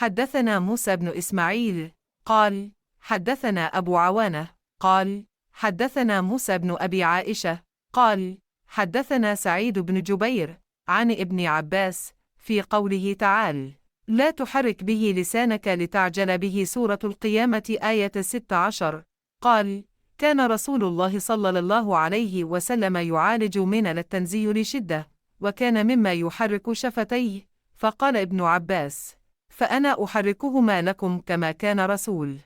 حدثنا موسى بن إسماعيل قال حدثنا أبو عوانة قال حدثنا موسى بن أبي عائشة قال حدثنا سعيد بن جبير عن ابن عباس في قوله تعالى لا تحرك به لسانك لتعجل به سورة القيامة آية 16 قال كان رسول الله صلى الله عليه وسلم يعالج من التنزيل شدة وكان مما يحرك شفتيه فقال ابن عباس فأنا أحركهما لكم كما كان رسول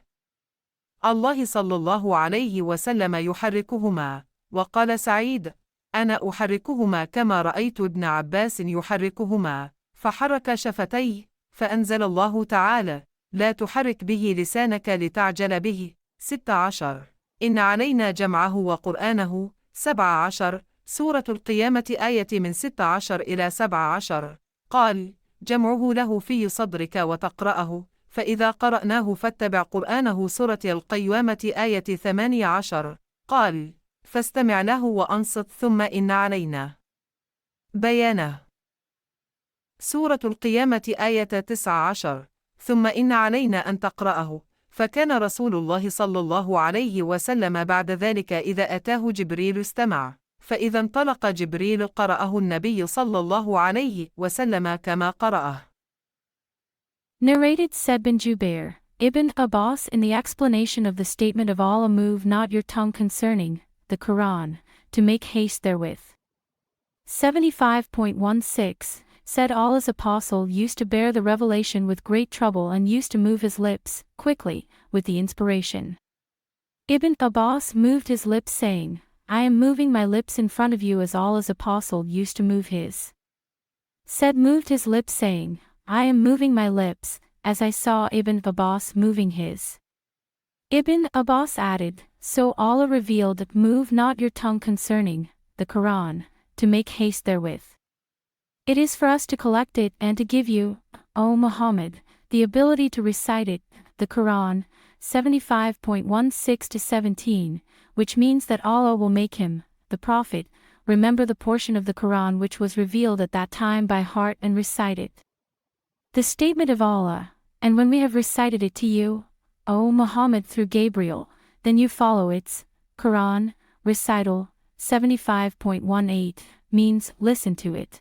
الله صلى الله عليه وسلم يحركهما وقال سعيد أنا أحركهما كما رأيت ابن عباس يحركهما فحرك شفتيه فأنزل الله تعالى لا تحرك به لسانك لتعجل به 16 إن علينا جمعه وقرآنه 17 سورة القيامة آية من 16 إلى 17 قال جمعه له في صدرك وتقرأه فإذا قرأناه فاتبع قرآنه سورة القيامة آية 18 قال فاستمع له وأنصت ثم إن علينا بيانه سورة القيامة آية 19 ثم إن علينا أن تقرأه فكان رسول الله صلى الله عليه وسلم بعد ذلك إذا أتاه جبريل استمع فإذا انطلق جبريل قرأه النبي صلى الله عليه وسلم كما قرأه. Narrated said bin Jubair, Ibn Abbas in the explanation of the statement of Allah move not your tongue concerning the Quran, to make haste therewith. 75.16 said Allah's apostle used to bear the revelation with great trouble and used to move his lips, quickly, with the inspiration. Ibn Abbas moved his lips saying, I am moving my lips in front of you as Allah's apostle used to move his. Said moved his lips saying, I am moving my lips, as I saw Ibn Abbas moving his. Ibn Abbas added, so Allah revealed, move not your tongue concerning the Quran, to make haste therewith. It is for us to collect it and to give you, O Muhammad, the ability to recite it, the Quran, 75.16-17, which means that Allah will make him, the Prophet, remember the portion of the Quran which was revealed at that time by heart and recite it. The statement of Allah, and when we have recited it to you, O Muhammad through Gabriel, then you follow its, Quran, recital, 75.18, means listen to it.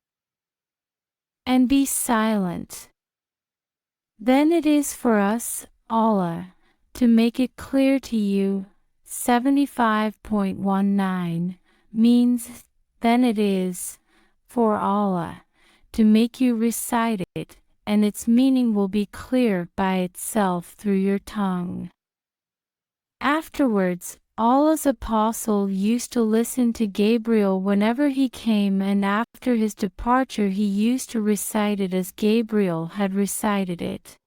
And be silent. Then it is for us, Allah, to make it clear to you, 75.19, means, then it is, for Allah, to make you recite it, and its meaning will be clear by itself through your tongue. Afterwards, Allah's apostle used to listen to Gabriel whenever he came, and after his departure he used to recite it as Gabriel had recited it.